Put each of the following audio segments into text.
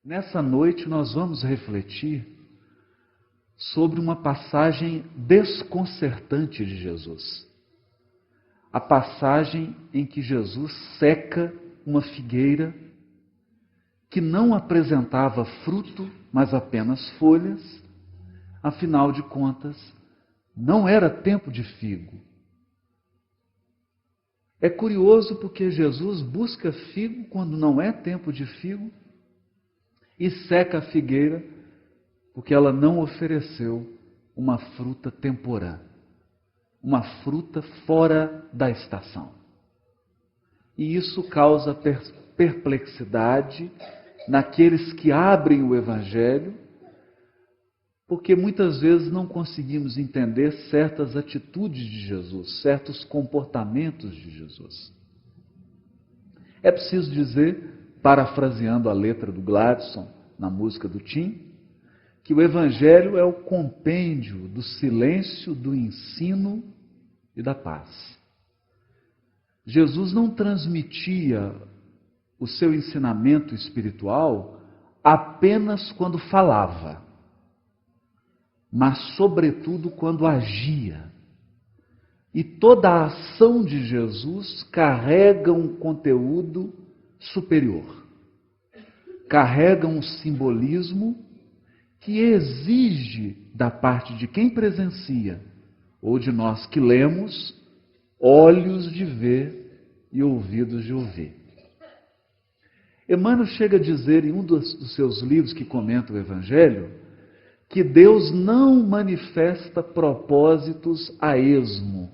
Nessa noite nós vamos refletir sobre uma passagem desconcertante de Jesus. A passagem em que Jesus seca uma figueira que não apresentava fruto, mas apenas folhas. Afinal de contas, não era tempo de figo. É curioso porque Jesus busca figo quando não é tempo de figo e seca a figueira porque ela não ofereceu uma fruta temporã, uma fruta fora da estação. E isso causa perplexidade naqueles que abrem o Evangelho, porque muitas vezes não conseguimos entender certas atitudes de Jesus, certos comportamentos de Jesus. É preciso dizer, parafraseando a letra do Gladson na música do Tim, que o Evangelho é o compêndio do silêncio, do ensino e da paz. Jesus não transmitia o seu ensinamento espiritual apenas quando falava, mas sobretudo quando agia. E toda a ação de Jesus carrega um conteúdo superior, carrega um simbolismo que exige da parte de quem presencia, ou de nós que lemos, olhos de ver e ouvidos de ouvir. Emmanuel chega a dizer em um dos seus livros que comenta o Evangelho, que Deus não manifesta propósitos a esmo.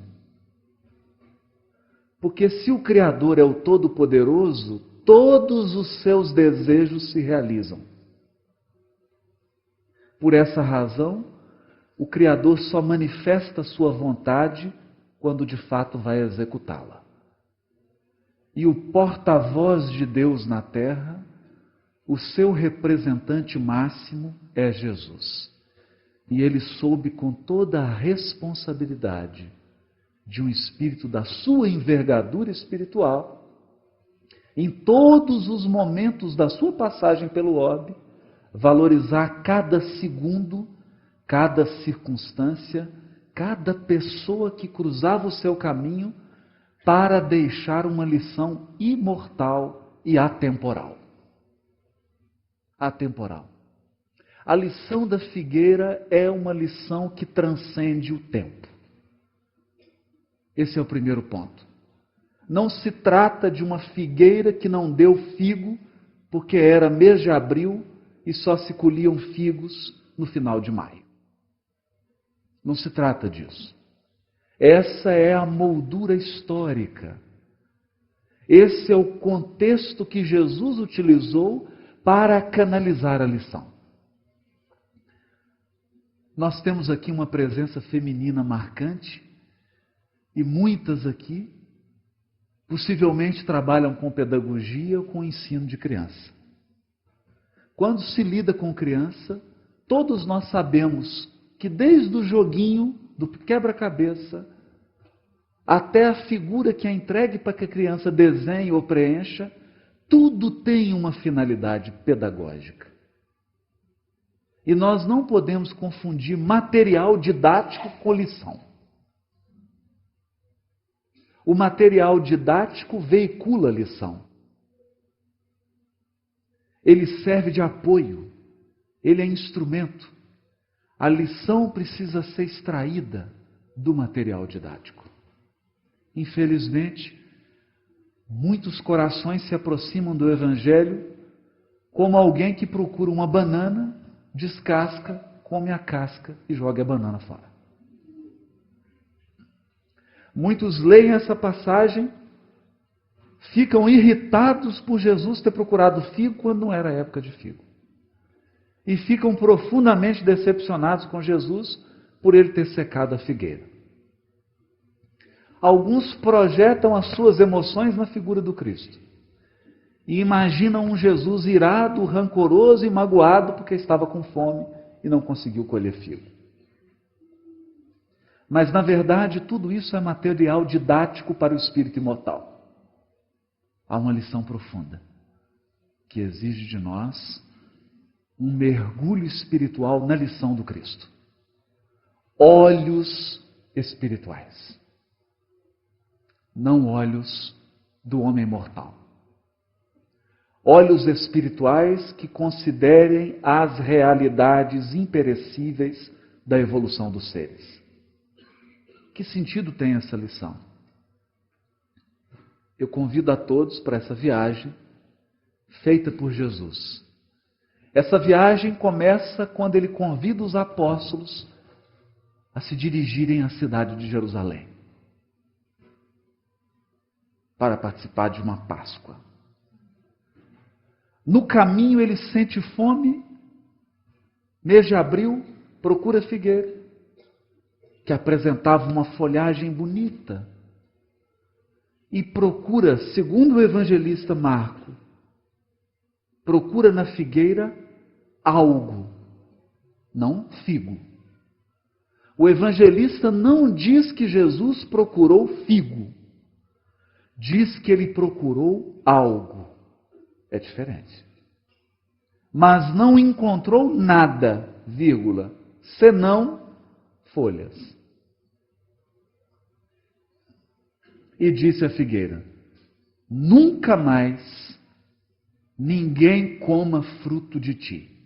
Porque se o Criador é o Todo-Poderoso, todos os seus desejos se realizam. Por essa razão, o Criador só manifesta a sua vontade quando de fato vai executá-la. E o porta-voz de Deus na terra, o seu representante máximo é Jesus. E ele soube com toda a responsabilidade de um espírito da sua envergadura espiritual, em todos os momentos da sua passagem pelo orbe, valorizar cada segundo, cada circunstância, cada pessoa que cruzava o seu caminho para deixar uma lição imortal e atemporal. Atemporal. A lição da figueira é uma lição que transcende o tempo. Esse é o primeiro ponto. Não se trata de uma figueira que não deu figo porque era mês de abril e só se colhiam figos no final de maio. Não se trata disso. Essa é a moldura histórica. Esse é o contexto que Jesus utilizou para canalizar a lição. Nós temos aqui uma presença feminina marcante e muitas aqui possivelmente trabalham com pedagogia ou com ensino de criança. Quando se lida com criança, todos nós sabemos que desde o joguinho, do quebra-cabeça, até a figura que é entregue para que a criança desenhe ou preencha, tudo tem uma finalidade pedagógica. E nós não podemos confundir material didático com lição. O material didático veicula a lição. Ele serve de apoio, ele é instrumento. A lição precisa ser extraída do material didático. Infelizmente, muitos corações se aproximam do Evangelho como alguém que procura uma banana, descasca, come a casca e joga a banana fora. Muitos leem essa passagem, ficam irritados por Jesus ter procurado figo quando não era época de figo. E ficam profundamente decepcionados com Jesus por ele ter secado a figueira. Alguns projetam as suas emoções na figura do Cristo. E imaginam um Jesus irado, rancoroso e magoado porque estava com fome e não conseguiu colher figo. Mas, na verdade, tudo isso é material didático para o espírito imortal. Há uma lição profunda que exige de nós um mergulho espiritual na lição do Cristo. Olhos espirituais, não olhos do homem mortal. Olhos espirituais que considerem as realidades imperecíveis da evolução dos seres. Que sentido tem essa lição? Eu convido a todos para essa viagem feita por Jesus. Essa viagem começa quando ele convida os apóstolos a se dirigirem à cidade de Jerusalém para participar de uma Páscoa. No caminho ele sente fome, mês de abril, procura figueira, que apresentava uma folhagem bonita, e procura, segundo o evangelista Marco, procura na figueira algo, não figo. O evangelista não diz que Jesus procurou figo, diz que ele procurou algo. É diferente. Mas não encontrou nada, vírgula, senão folhas. E disse à figueira: nunca mais ninguém coma fruto de ti.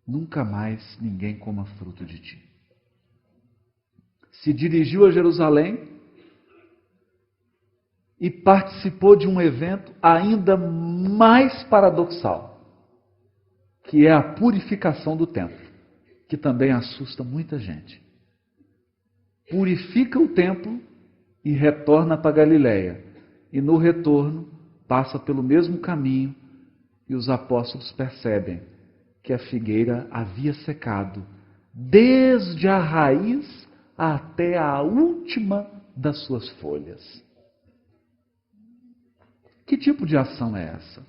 Nunca mais ninguém coma fruto de ti. Se dirigiu a Jerusalém e participou de um evento ainda mais paradoxal, que é a purificação do templo, que também assusta muita gente. Purifica o templo e retorna para Galiléia. E no retorno passa pelo mesmo caminho e os apóstolos percebem que a figueira havia secado desde a raiz até a última das suas folhas. Que tipo de ação é essa?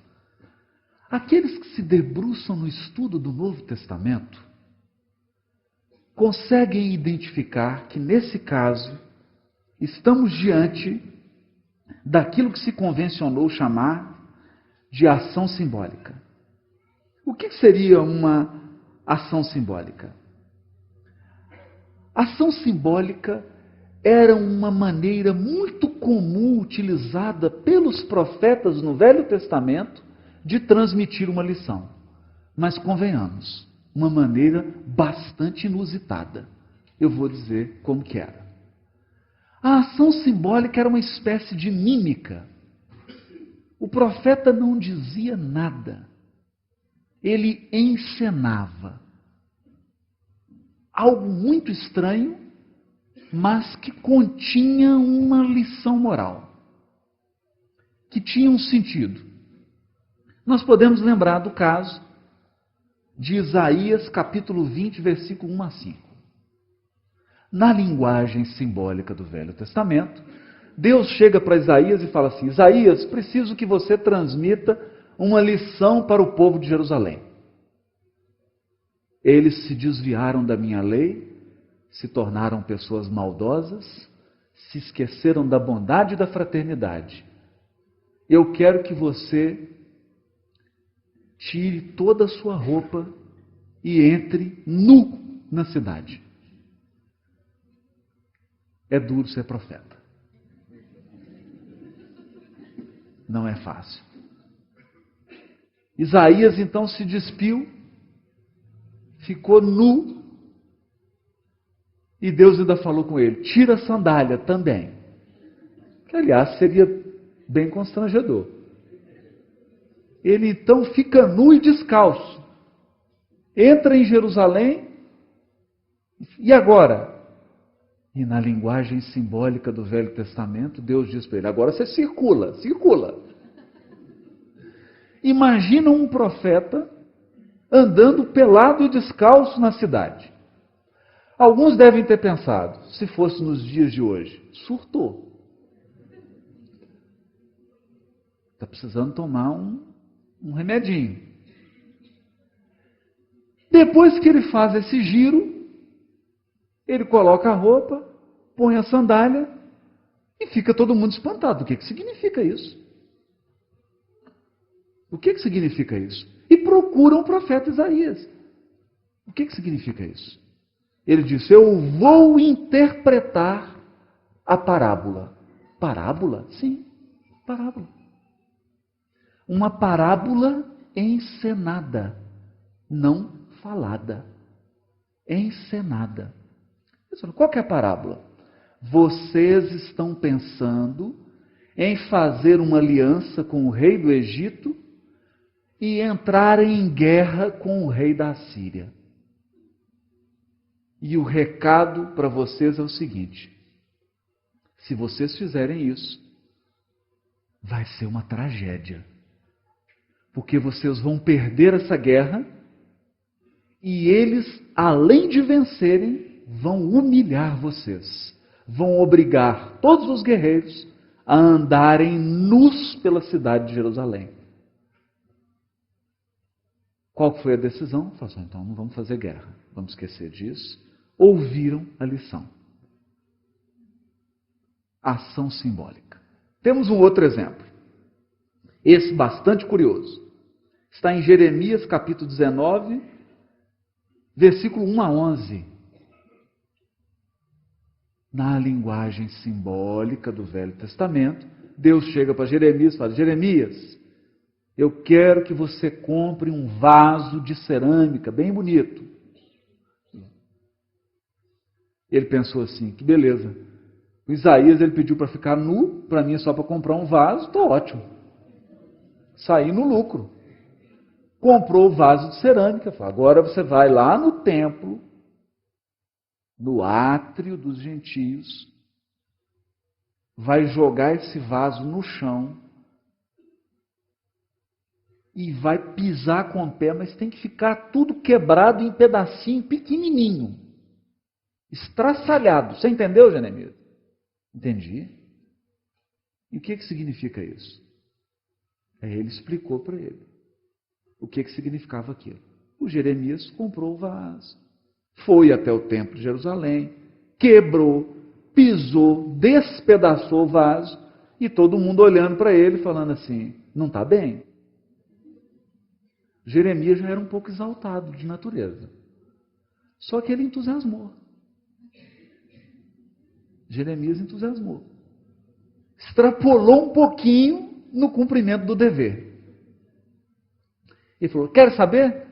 Aqueles que se debruçam no estudo do Novo Testamento conseguem identificar que, nesse caso, estamos diante daquilo que se convencionou chamar de ação simbólica. O que seria uma ação simbólica? Ação simbólica era uma maneira muito comum utilizada pelos profetas no Velho Testamento de transmitir uma lição. Mas convenhamos, uma maneira bastante inusitada. Eu vou dizer como que era. A ação simbólica era uma espécie de mímica. O profeta não dizia nada. Ele encenava algo muito estranho, mas que continha uma lição moral, que tinha um sentido. Nós podemos lembrar do caso de Isaías, capítulo 20, versículo 1 a 5. Na linguagem simbólica do Velho Testamento, Deus chega para Isaías e fala assim: Isaías, preciso que você transmita uma lição para o povo de Jerusalém. Eles se desviaram da minha lei, se tornaram pessoas maldosas, se esqueceram da bondade e da fraternidade. Eu quero que você tire toda a sua roupa e entre nu na cidade. É duro ser profeta. Não é fácil. Isaías então se despiu, ficou nu, e Deus ainda falou com ele: tira a sandália também. Que, aliás, seria bem constrangedor. Ele então fica nu e descalço, entra em Jerusalém, e agora? E na linguagem simbólica do Velho Testamento, Deus diz para ele: agora você circula. Imagina um profeta andando pelado e descalço na cidade. Alguns devem ter pensado, se fosse nos dias de hoje, surtou. Está precisando tomar um remedinho. Depois que ele faz esse giro, ele coloca a roupa, põe a sandália e fica todo mundo espantado. O que significa isso? O que significa isso? E procuram o profeta Isaías. O que significa isso? Ele disse: eu vou interpretar a parábola. Parábola? Sim, parábola. Uma parábola encenada, não falada. Encenada. Qual que é a parábola? Vocês estão pensando em fazer uma aliança com o rei do Egito e entrarem em guerra com o rei da Síria. E o recado para vocês é o seguinte: se vocês fizerem isso, vai ser uma tragédia. Porque vocês vão perder essa guerra e eles, além de vencerem, vão humilhar vocês. Vão obrigar todos os guerreiros a andarem nus pela cidade de Jerusalém. Qual foi a decisão? Falaram: então não vamos fazer guerra, vamos esquecer disso. Ouviram a lição. Ação simbólica. Temos um outro exemplo, esse bastante curioso. Está em Jeremias capítulo 19, versículo 1 a 11. Na linguagem simbólica do Velho Testamento, Deus chega para Jeremias e fala: Jeremias, eu quero que você compre um vaso de cerâmica bem bonito. Ele pensou assim: que beleza. O Isaías ele pediu para ficar nu, para mim é só para comprar um vaso, estou ótimo. Saí no lucro. Comprou o vaso de cerâmica. Falou: agora você vai lá no templo, no átrio dos gentios, vai jogar esse vaso no chão e vai pisar com o pé, mas tem que ficar tudo quebrado em pedacinho pequenininho, estraçalhado. Você entendeu, Jeremias? Entendi. E o que significa isso? Aí ele explicou para ele o que significava aquilo. O Jeremias comprou o vaso, foi até o templo de Jerusalém, quebrou, pisou, despedaçou o vaso, e todo mundo olhando para ele, falando assim: não está bem. Jeremias já era um pouco exaltado de natureza, só que ele entusiasmou. Jeremias entusiasmou, extrapolou um pouquinho no cumprimento do dever. Ele falou: quer saber?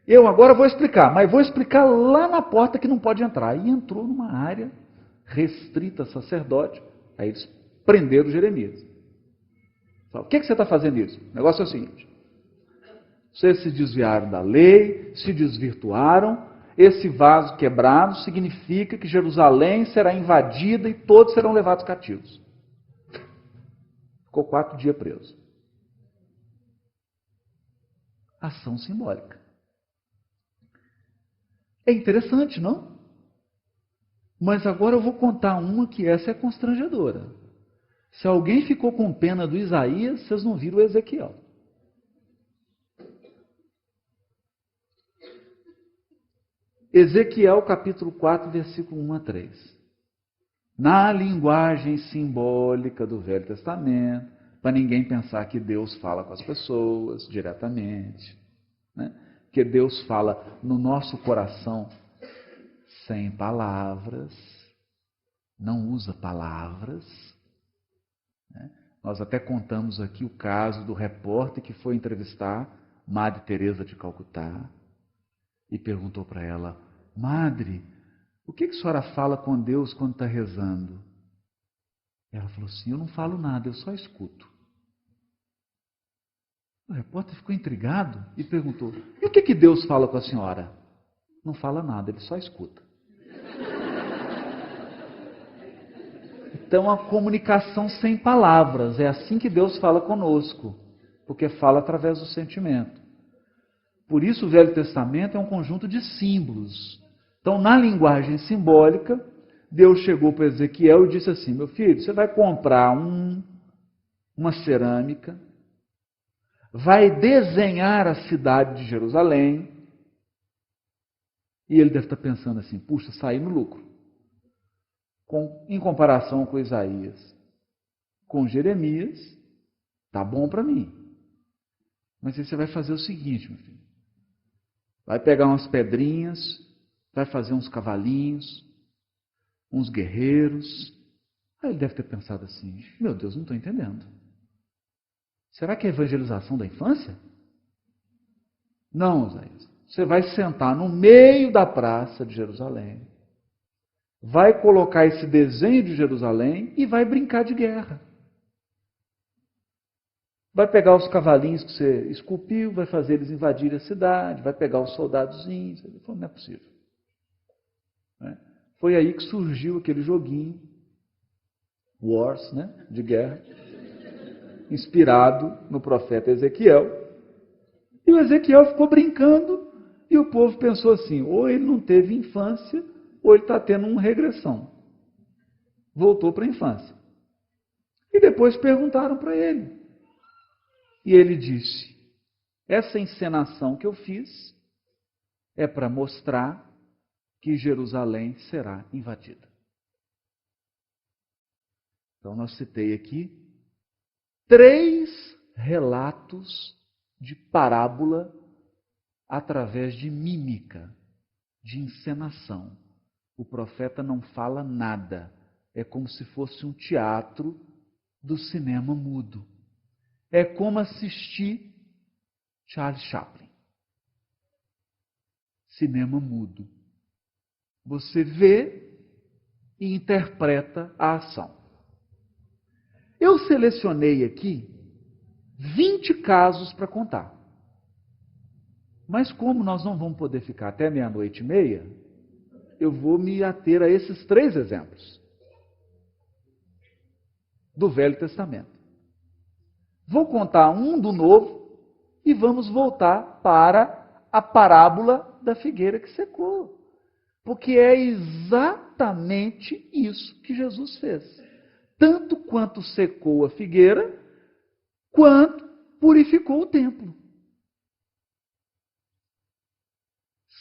Eu agora vou explicar, mas vou explicar lá na porta que não pode entrar. E entrou numa área restrita a sacerdote. Aí eles prenderam Jeremias. Falaram: o que você está fazendo isso? O negócio é o seguinte: vocês se desviaram da lei, se desvirtuaram. Esse vaso quebrado significa que Jerusalém será invadida e todos serão levados cativos. Ficou 4 dias preso. Ação simbólica. É interessante, não? Mas agora eu vou contar uma que essa é constrangedora. Se alguém ficou com pena do Isaías, vocês não viram o Ezequiel. Ezequiel capítulo 4, versículo 1 a 3. Na linguagem simbólica do Velho Testamento, para ninguém pensar que Deus fala com as pessoas diretamente, né? Que Deus fala no nosso coração sem palavras, não usa palavras. Né? Nós até contamos aqui o caso do repórter que foi entrevistar Madre Teresa de Calcutá e perguntou para ela: Madre, o que a senhora fala com Deus quando está rezando? Ela falou assim: eu não falo nada, eu só escuto. O repórter ficou intrigado e perguntou: e o que Deus fala com a senhora? Não fala nada, ele só escuta. Então a comunicação sem palavras, é assim que Deus fala conosco, porque fala através do sentimento. Por isso o Velho Testamento é um conjunto de símbolos. Então, na linguagem simbólica, Deus chegou para Ezequiel e disse assim: meu filho, você vai comprar uma cerâmica, vai desenhar a cidade de Jerusalém, e ele deve estar pensando assim: puxa, saí no lucro. Em comparação com Isaías, com Jeremias, tá bom para mim. Mas aí você vai fazer o seguinte, meu filho. Vai pegar umas pedrinhas, vai fazer uns cavalinhos, uns guerreiros. Aí ele deve ter pensado assim, meu Deus, não estou entendendo. Será que é evangelização da infância? Não, Oséias. Você vai sentar no meio da praça de Jerusalém, vai colocar esse desenho de Jerusalém e vai brincar de guerra. Vai pegar os cavalinhos que você esculpiu, vai fazer eles invadirem a cidade, vai pegar os soldadozinhos. Ele falou, não é possível. Foi aí que surgiu aquele joguinho, Wars, de guerra, inspirado no profeta Ezequiel. E o Ezequiel ficou brincando e o povo pensou assim, ou ele não teve infância, ou ele está tendo uma regressão. Voltou para a infância. E depois perguntaram para ele. E ele disse, essa encenação que eu fiz é para mostrar que Jerusalém será invadida. Então, nós citei aqui 3 relatos de parábola através de mímica, de encenação. O profeta não fala nada. É como se fosse um teatro do cinema mudo. É como assistir Charles Chaplin. Cinema mudo. Você vê e interpreta a ação. Eu selecionei aqui 20 casos para contar. Mas como nós não vamos poder ficar até 00:30, eu vou me ater a esses 3 exemplos do Velho Testamento. Vou contar um do Novo e vamos voltar para a parábola da figueira que secou. Porque é exatamente isso que Jesus fez. Tanto quanto secou a figueira, quanto purificou o templo.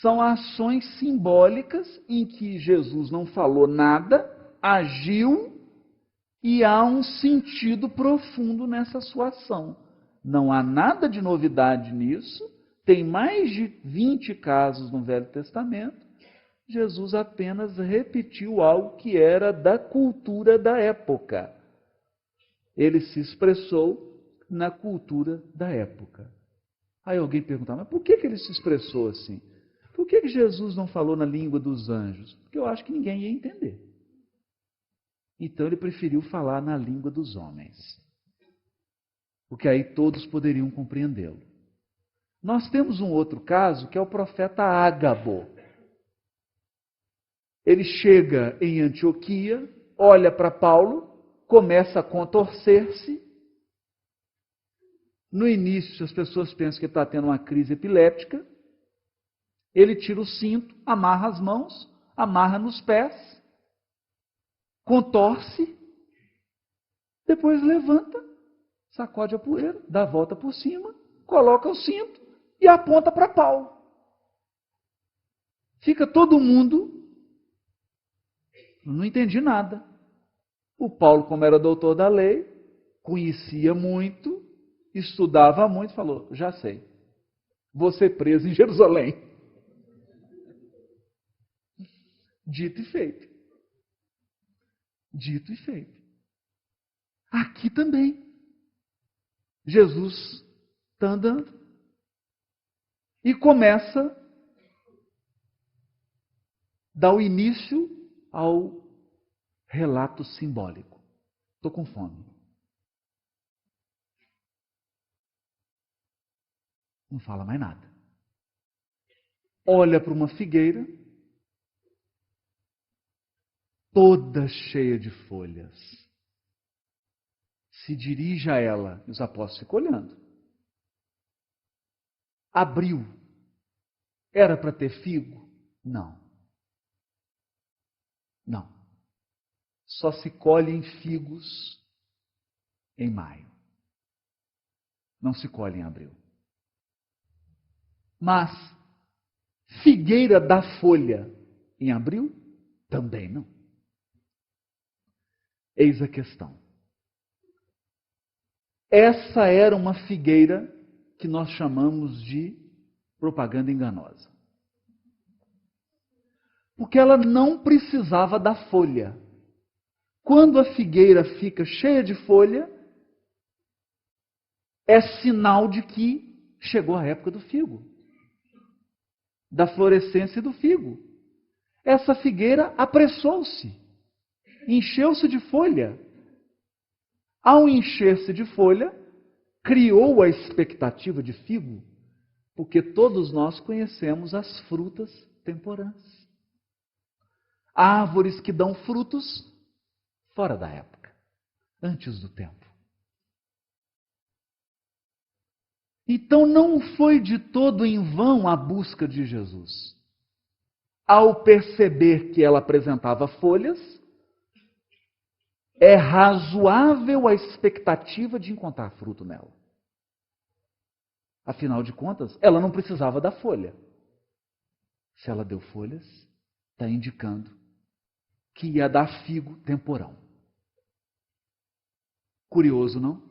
São ações simbólicas em que Jesus não falou nada, agiu e há um sentido profundo nessa sua ação. Não há nada de novidade nisso, tem mais de 20 casos no Velho Testamento. Jesus apenas repetiu algo que era da cultura da época. Ele se expressou na cultura da época. Aí alguém perguntava, mas por que ele se expressou assim? Por que Jesus não falou na língua dos anjos? Porque eu acho que ninguém ia entender. Então ele preferiu falar na língua dos homens. Porque aí todos poderiam compreendê-lo. Nós temos um outro caso que é o profeta Ágabo. Ele chega em Antioquia, olha para Paulo, começa a contorcer-se. No início, as pessoas pensam que ele está tendo uma crise epiléptica. Ele tira o cinto, amarra as mãos, amarra nos pés, contorce, depois levanta, sacode a poeira, dá a volta por cima, coloca o cinto e aponta para Paulo. Fica todo mundo, não entendi nada. O Paulo, como era doutor da lei, conhecia muito, estudava muito, falou, já sei, vou ser preso em Jerusalém. Dito e feito. Dito e feito. Aqui também. Jesus está andando e começa a dar o início ao relato simbólico. Estou com fome. Não fala mais nada. Olha para uma figueira toda cheia de folhas. Se dirige a ela, e os apóstolos ficam olhando. Abriu. Era para ter figo? Não. Não. Só se colhem figos em maio. Não se colhe em abril. Mas figueira dá folha em abril? Também não. Eis a questão. Essa era uma figueira que nós chamamos de propaganda enganosa. Porque ela não precisava da folha. Quando a figueira fica cheia de folha, é sinal de que chegou a época do figo, da florescência do figo. Essa figueira apressou-se, encheu-se de folha. Ao encher-se de folha, criou a expectativa de figo, porque todos nós conhecemos as frutas temporãs. Árvores que dão frutos fora da época, antes do tempo. Então não foi de todo em vão a busca de Jesus. Ao perceber que ela apresentava folhas, é razoável a expectativa de encontrar fruto nela. Afinal de contas, ela não precisava da folha. Se ela deu folhas, está indicando que ia dar figo temporão. Curioso, não?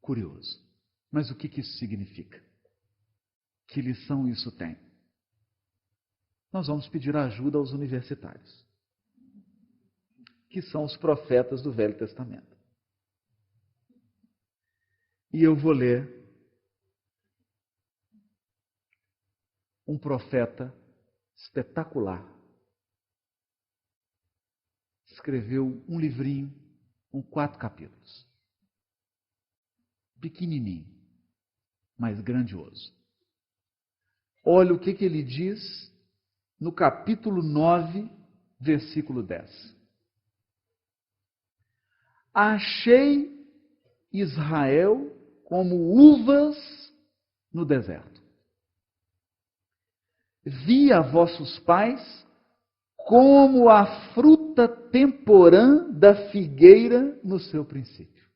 Curioso. Mas o que isso significa? Que lição isso tem? Nós vamos pedir ajuda aos universitários, que são os profetas do Velho Testamento. E eu vou ler um profeta espetacular. Escreveu um livrinho com 4 capítulos. Pequenininho, mas grandioso. Olha o que ele diz no capítulo 9, versículo 10. Achei Israel como uvas no deserto. Vi a vossos pais como a fruta temporã da figueira no seu princípio.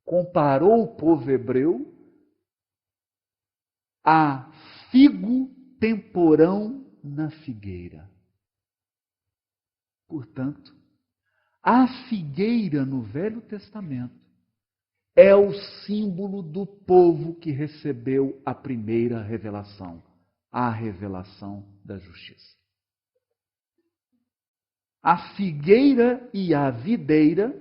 Comparou o povo hebreu a figo temporão na figueira. Portanto, a figueira no Velho Testamento é o símbolo do povo que recebeu a primeira revelação, a revelação da justiça. A figueira e a videira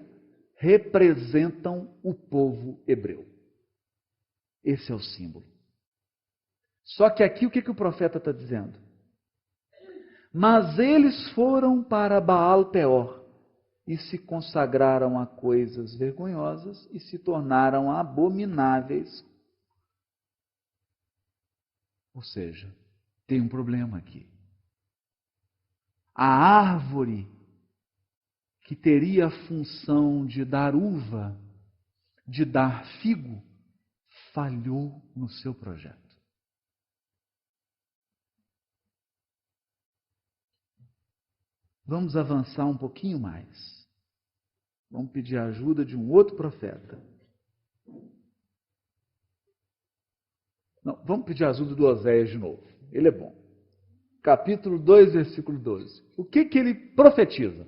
representam o povo hebreu. Esse é o símbolo. Só que aqui o que o profeta está dizendo? Mas eles foram para Baal Peor e se consagraram a coisas vergonhosas e se tornaram abomináveis. Ou seja, tem um problema aqui. A árvore que teria a função de dar uva, de dar figo, falhou no seu projeto. Vamos avançar um pouquinho mais. Vamos pedir a ajuda de um outro profeta. Não, vamos pedir a ajuda do Oséias de novo. Ele é bom. Capítulo 2, versículo 12. O que ele profetiza?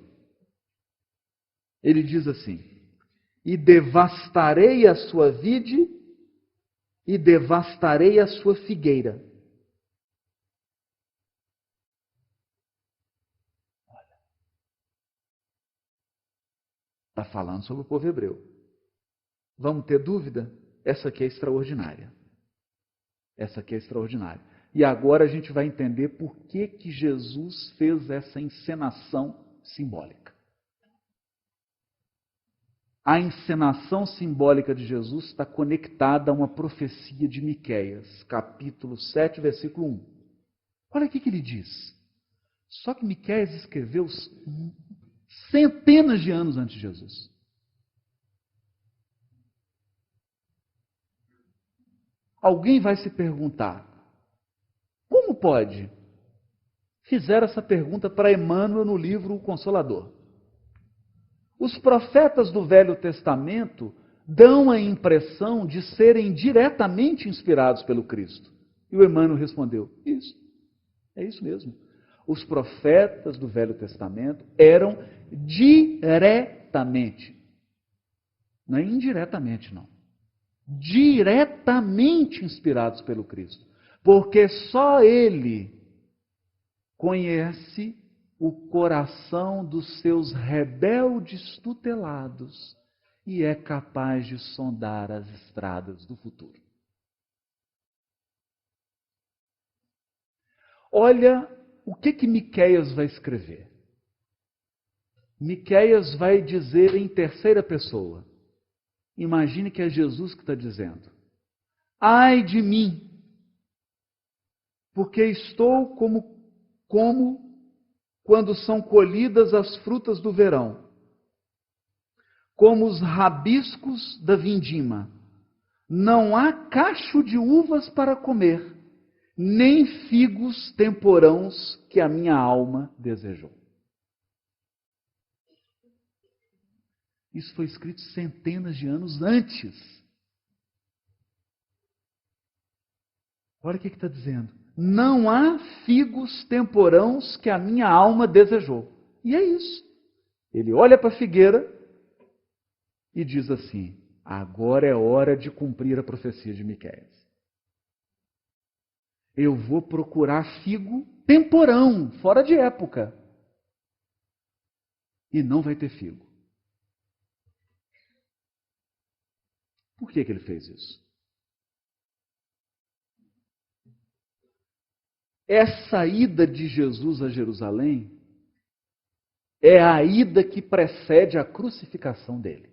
Ele diz assim: e devastarei a sua vide e devastarei a sua figueira. Está falando sobre o povo hebreu. Vamos ter dúvida? Essa aqui é extraordinária. Essa aqui é extraordinária. E agora a gente vai entender por que Jesus fez essa encenação simbólica. A encenação simbólica de Jesus está conectada a uma profecia de Miqueias, capítulo 7, versículo 1. Olha o que ele diz. Só que Miqueias escreveu centenas de anos antes de Jesus. Alguém vai se perguntar, como pode? Fizeram essa pergunta para Emmanuel no livro O Consolador. Os profetas do Velho Testamento dão a impressão de serem diretamente inspirados pelo Cristo. E o Emmanuel respondeu, isso, é isso mesmo. Os profetas do Velho Testamento eram diretamente diretamente, não é indiretamente, não. Diretamente inspirados pelo Cristo. Porque só Ele conhece o coração dos seus rebeldes tutelados e é capaz de sondar as estradas do futuro. Olha o que Miqueias vai escrever. Miqueias vai dizer em terceira pessoa. Imagine que é Jesus que está dizendo. Ai de mim, porque estou como quando são colhidas as frutas do verão, como os rabiscos da vindima. Não há cacho de uvas para comer, nem figos temporãos que a minha alma desejou. Isso foi escrito centenas de anos antes. Olha o que está dizendo. Não há figos temporãos que a minha alma desejou. E é isso. Ele olha para a figueira e diz assim: agora é hora de cumprir a profecia de Miqueias. Eu vou procurar figo temporão, fora de época. E não vai ter figo. Por que ele fez isso? Essa ida de Jesus a Jerusalém é a ida que precede a crucificação dele.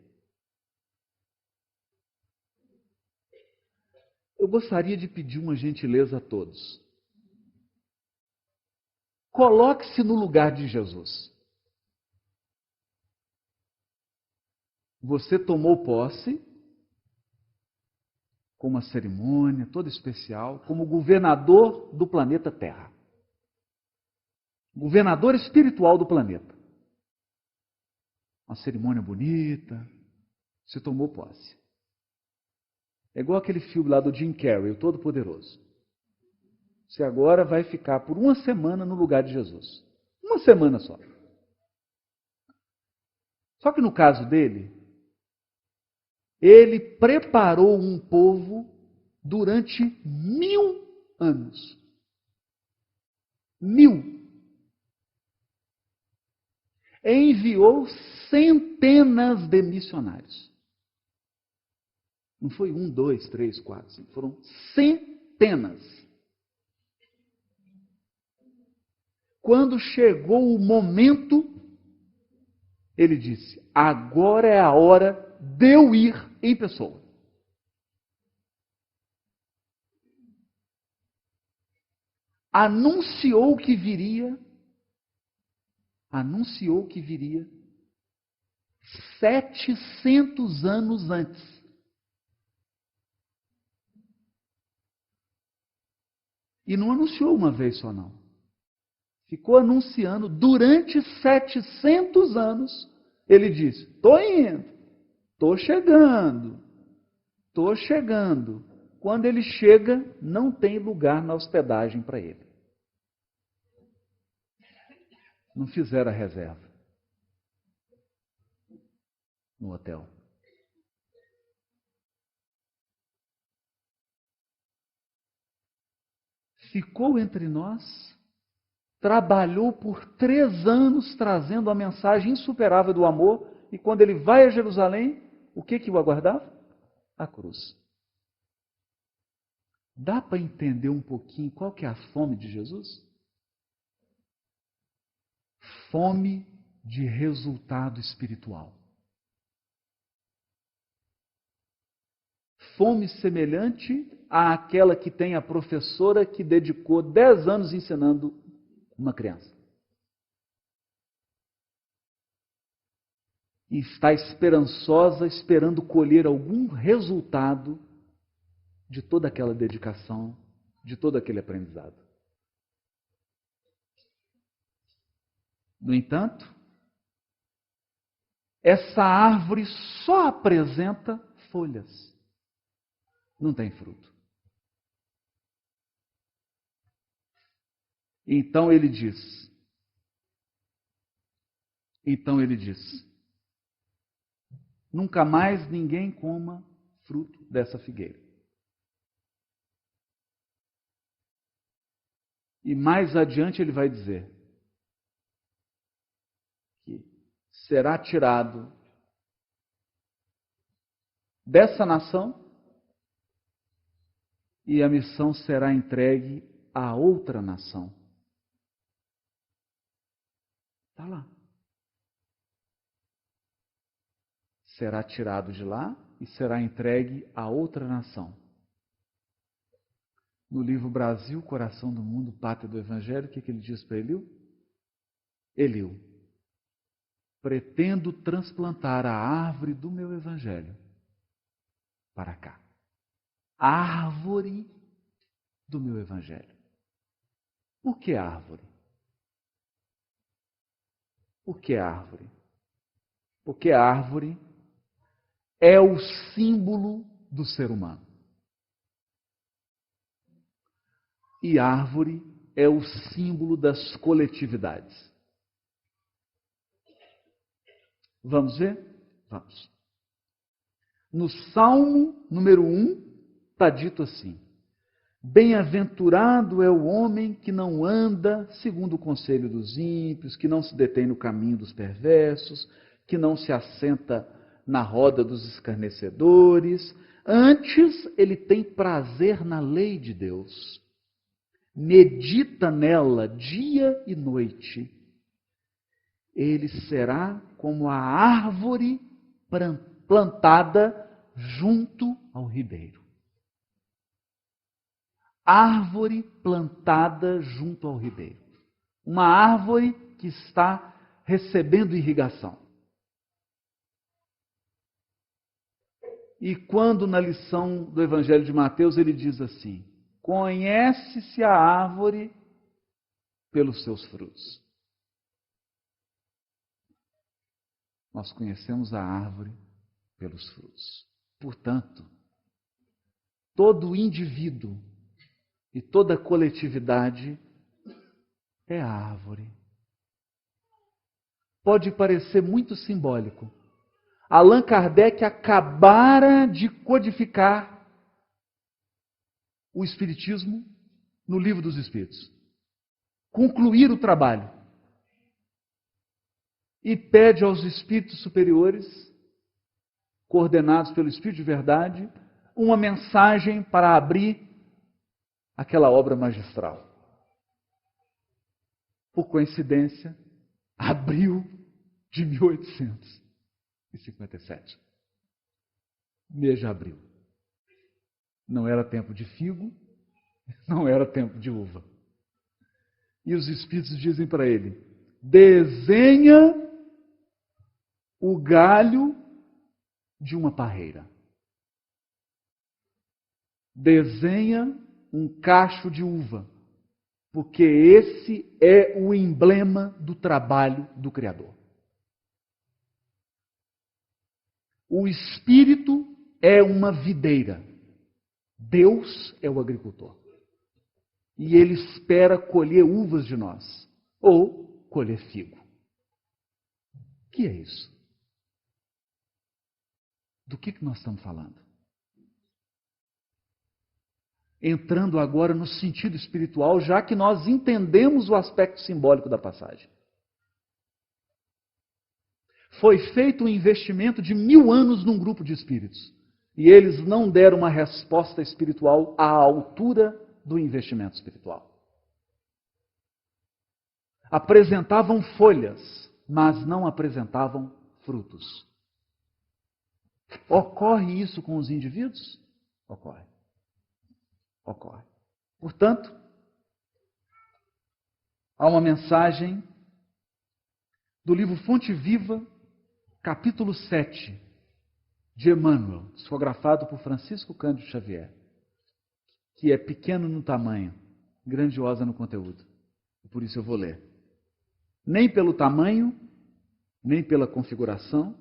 Eu gostaria de pedir uma gentileza a todos. Coloque-se no lugar de Jesus. Você tomou posse, com uma cerimônia toda especial, como governador do planeta Terra. Governador espiritual do planeta. Uma cerimônia bonita, você tomou posse. É igual aquele filme lá do Jim Carrey, o Todo-Poderoso. Você agora vai ficar por uma semana no lugar de Jesus. Uma semana só. Só que no caso dele, ele preparou um povo durante 1000 anos. 1000. Enviou centenas de missionários. Não foi 1, 2, 3, 4, 5. Foram centenas. Quando chegou o momento, ele disse: agora é a hora de eu ir em pessoa. Anunciou que viria 700 anos antes. E não anunciou uma vez só, não. Ficou anunciando durante 700 anos. Ele disse: estou indo, estou chegando. Quando ele chega, não tem lugar na hospedagem para ele. Não fizeram a reserva no hotel. Ficou entre nós, trabalhou por 3 anos trazendo a mensagem insuperável do amor, e quando ele vai a Jerusalém, o que o aguardava? A cruz. Dá para entender um pouquinho qual que é a fome de Jesus? Fome de resultado espiritual. Fome semelhante àquela que tem a professora que dedicou 10 anos ensinando uma criança. E está esperançosa, esperando colher algum resultado de toda aquela dedicação, de todo aquele aprendizado. No entanto, essa árvore só apresenta folhas. Não tem fruto. Então ele diz, nunca mais ninguém coma fruto dessa figueira. E mais adiante ele vai dizer que será tirado dessa nação e a missão será entregue a outra nação. Está lá. Será tirado de lá e será entregue a outra nação. No livro Brasil, Coração do Mundo, Pátria do Evangelho, o que ele diz para Eliú? Eliú, pretendo transplantar a árvore do meu Evangelho para cá. Árvore do meu Evangelho. Por que árvore? Por que árvore? Porque árvore é o símbolo do ser humano. E árvore é o símbolo das coletividades. Vamos ver? Vamos. No Salmo número 1, está dito assim: bem-aventurado é o homem que não anda segundo o conselho dos ímpios, que não se detém no caminho dos perversos, que não se assenta na roda dos escarnecedores. Antes, ele tem prazer na lei de Deus. Medita nela dia e noite. Ele será como a árvore plantada junto ao ribeiro. Árvore plantada junto ao ribeiro. Uma árvore que está recebendo irrigação. E quando na lição do Evangelho de Mateus ele diz assim: conhece-se a árvore pelos seus frutos. Nós conhecemos a árvore pelos frutos. Portanto, todo indivíduo e toda coletividade é árvore. Pode parecer muito simbólico. Allan Kardec acabara de codificar o Espiritismo no Livro dos Espíritos. Concluir o trabalho. E pede aos espíritos superiores, coordenados pelo Espírito de Verdade, uma mensagem para abrir aquela obra magistral. Por coincidência, abril de 1857. Mês de abril. Não era tempo de figo, não era tempo de uva. E os espíritos dizem para ele: desenha o galho de uma parreira. Desenha um cacho de uva, porque esse é o emblema do trabalho do Criador. O Espírito é uma videira. Deus é o agricultor. E Ele espera colher uvas de nós, ou colher figo. O que é isso? Do que nós estamos falando? Entrando agora no sentido espiritual, já que nós entendemos o aspecto simbólico da passagem. Foi feito um investimento de 1000 anos num grupo de espíritos. E eles não deram uma resposta espiritual à altura do investimento espiritual. Apresentavam folhas, mas não apresentavam frutos. Ocorre isso com os indivíduos? Ocorre. Ocorre. Portanto, há uma mensagem do livro Fonte Viva, capítulo 7, de Emmanuel, psicografado por Francisco Cândido Xavier, que é pequeno no tamanho, grandiosa no conteúdo. Por isso eu vou ler. Nem pelo tamanho, nem pela configuração,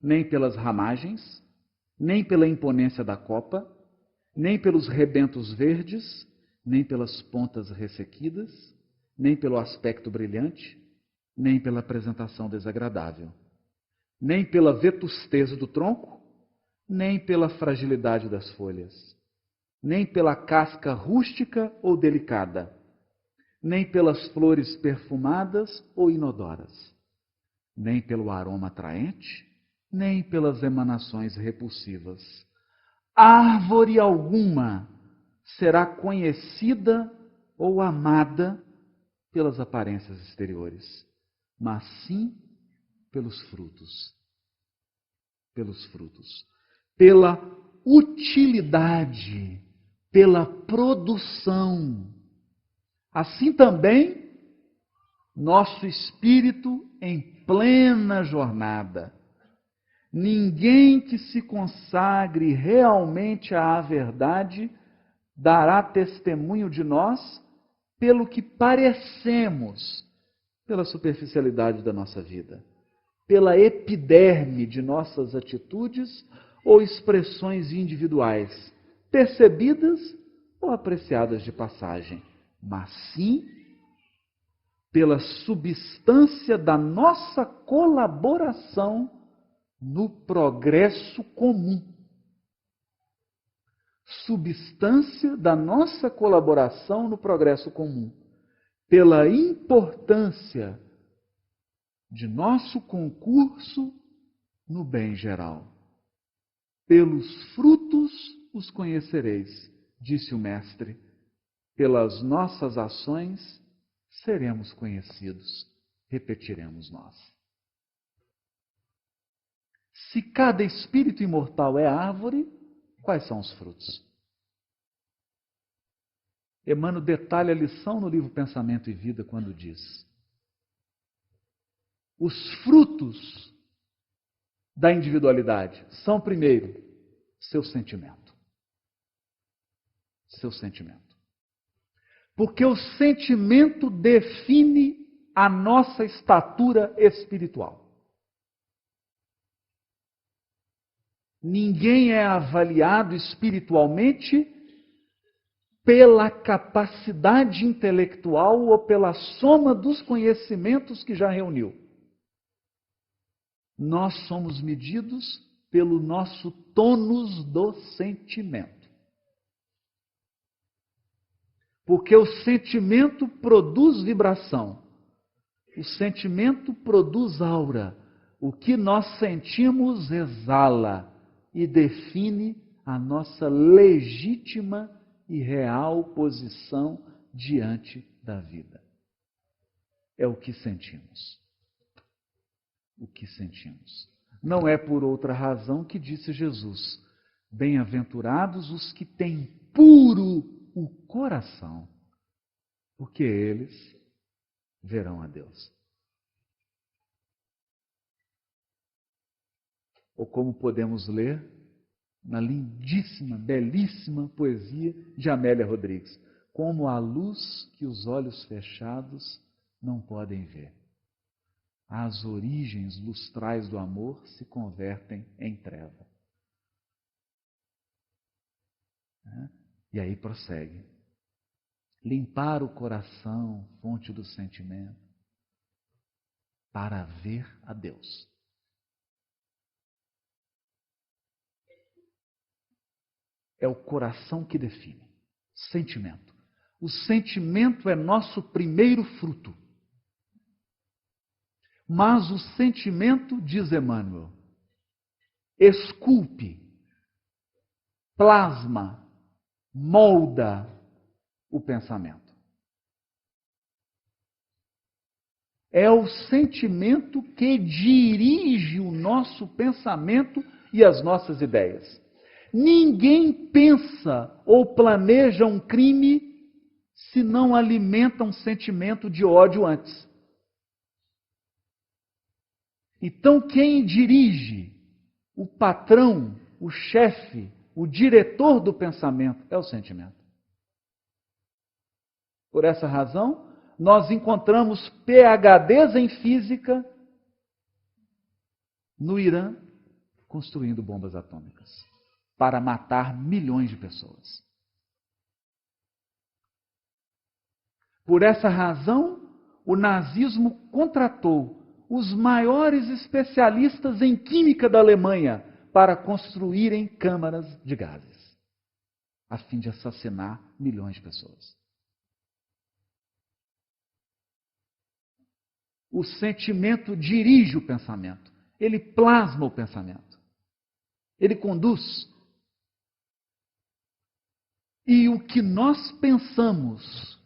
nem pelas ramagens, nem pela imponência da copa, nem pelos rebentos verdes, nem pelas pontas ressequidas, nem pelo aspecto brilhante, nem pela apresentação desagradável. nem pela vetustez do tronco, nem pela fragilidade das folhas, nem pela casca rústica ou delicada, nem pelas flores perfumadas ou inodoras, nem pelo aroma atraente, nem pelas emanações repulsivas. Árvore alguma será conhecida ou amada pelas aparências exteriores, mas sim pelos frutos. Pelos frutos. Pela utilidade, pela produção. Assim também, nosso espírito em plena jornada. Ninguém que se consagre realmente à verdade dará testemunho de nós pelo que parecemos, pela superficialidade da nossa vida, pela epiderme de nossas atitudes ou expressões individuais, percebidas ou apreciadas de passagem, mas sim pela substância da nossa colaboração no progresso comum. Substância da nossa colaboração no progresso comum, pela importância de nosso concurso no bem geral. Pelos frutos os conhecereis, disse o Mestre. Pelas nossas ações seremos conhecidos, repetiremos nós. Se cada espírito imortal é árvore, quais são os frutos? Emmanuel detalha a lição no livro Pensamento e Vida quando diz: os frutos da individualidade são, primeiro, seu sentimento. Seu sentimento. Porque o sentimento define a nossa estatura espiritual. Ninguém é avaliado espiritualmente pela capacidade intelectual ou pela soma dos conhecimentos que já reuniu. Nós somos medidos pelo nosso tônus do sentimento. Porque o sentimento produz vibração. O sentimento produz aura. O que nós sentimos exala e define a nossa legítima e real posição diante da vida. É o que sentimos. O que sentimos. Não é por outra razão que disse Jesus: bem-aventurados os que têm puro o coração, porque eles verão a Deus. Ou como podemos ler na lindíssima, belíssima poesia de Amélia Rodrigues: como a luz que os olhos fechados não podem ver. As origens lustrais do amor se convertem em treva. E aí prossegue. Limpar o coração, fonte do sentimento, para ver a Deus. É o coração que define. Sentimento. O sentimento é nosso primeiro fruto. Mas o sentimento, diz Emmanuel, esculpe, plasma, molda o pensamento. É o sentimento que dirige o nosso pensamento e as nossas ideias. Ninguém pensa ou planeja um crime se não alimenta um sentimento de ódio antes. Então, quem dirige, o patrão, o chefe, o diretor do pensamento é o sentimento. Por essa razão, nós encontramos PhDs em física no Irã construindo bombas atômicas para matar milhões de pessoas. Por essa razão, o nazismo contratou os maiores especialistas em química da Alemanha para construírem câmaras de gases, a fim de assassinar milhões de pessoas. O sentimento dirige o pensamento, ele plasma o pensamento, ele conduz. E o que nós pensamos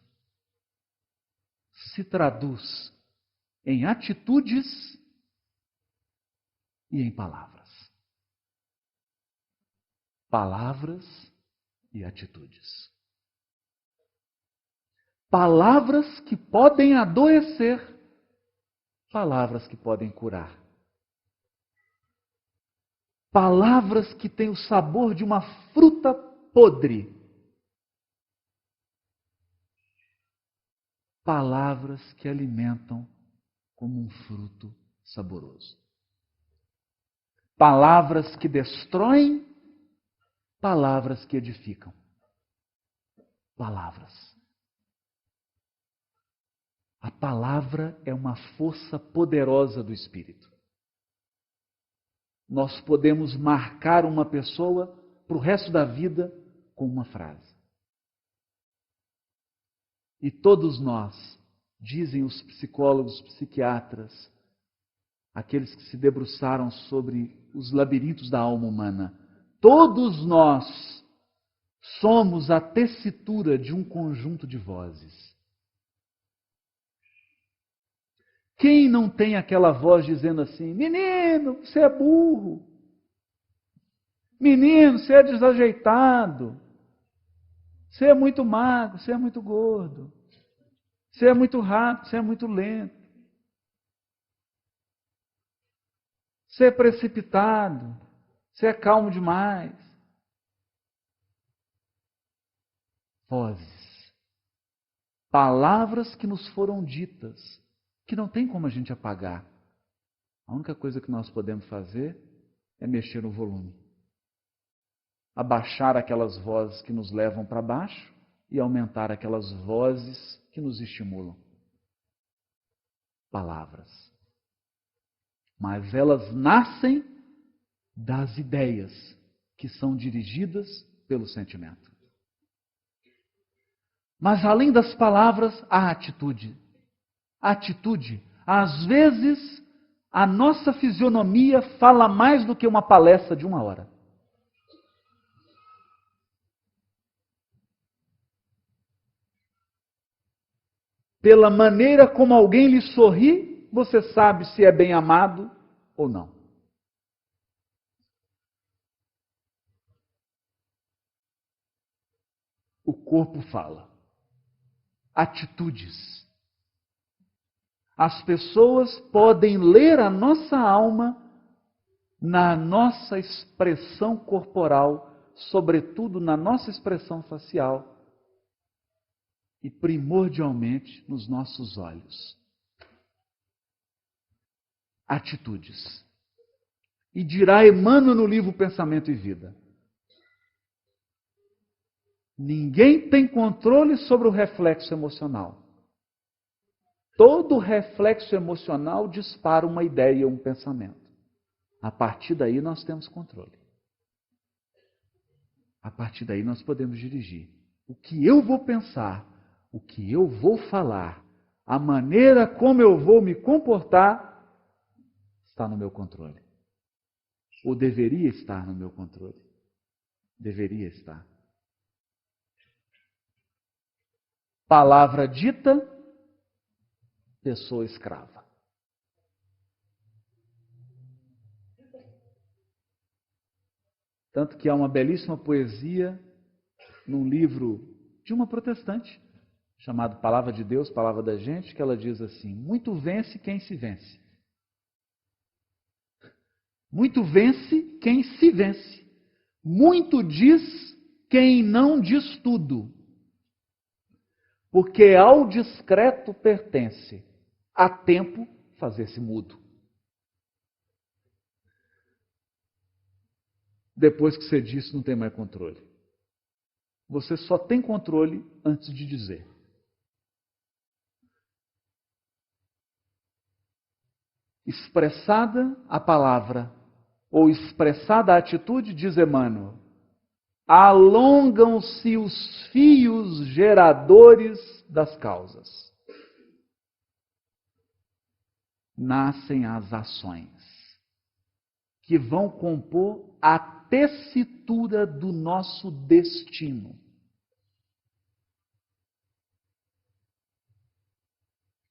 se traduz em atitudes e em palavras. Palavras e atitudes. Palavras que podem adoecer, palavras que podem curar. Palavras que têm o sabor de uma fruta podre. Palavras que alimentam como um fruto saboroso. Palavras que destroem, palavras que edificam. Palavras. A palavra é uma força poderosa do Espírito. Nós podemos marcar uma pessoa para o resto da vida com uma frase. E todos nós, dizem os psicólogos, psiquiatras, aqueles que se debruçaram sobre os labirintos da alma humana, todos nós somos a tessitura de um conjunto de vozes. Quem não tem aquela voz dizendo assim: menino, você é burro. Menino, você é desajeitado. Você é muito magro, você é muito gordo. Você é muito rápido, você é muito lento. Você é precipitado. Você é calmo demais. Vozes. Palavras que nos foram ditas, que não tem como a gente apagar. A única coisa que nós podemos fazer é mexer no volume. Abaixar aquelas vozes que nos levam para baixo e aumentar aquelas vozes que nos estimulam. Palavras. Mas elas nascem das ideias que são dirigidas pelo sentimento. Mas além das palavras, a atitude. A atitude. Às vezes, a nossa fisionomia fala mais do que uma palestra de 1 hora. Pela maneira como alguém lhe sorri, você sabe se é bem amado ou não. O corpo fala. Atitudes. As pessoas podem ler a nossa alma na nossa expressão corporal, sobretudo na nossa expressão facial e primordialmente nos nossos olhos. Atitudes. E dirá Emmanuel no livro Pensamento e Vida: ninguém tem controle sobre o reflexo emocional. Todo reflexo emocional dispara uma ideia, um pensamento. A partir daí nós temos controle. A partir daí nós podemos dirigir. O que eu vou pensar, o que eu vou falar, a maneira como eu vou me comportar, está no meu controle. Ou deveria estar no meu controle. Deveria estar. Palavra dita, pessoa escrava. Tanto que há uma belíssima poesia num livro de uma protestante, chamado Palavra de Deus, Palavra da Gente, que ela diz assim: muito vence quem se vence. Muito vence quem se vence. Muito diz quem não diz tudo. Porque ao discreto pertence a tempo fazer-se mudo. Depois que você disse, não tem mais controle. Você só tem controle antes de dizer. expressada a palavra ou expressada a atitude, diz Emmanuel, alongam-se os fios geradores das causas. Nascem as ações que vão compor a tessitura do nosso destino.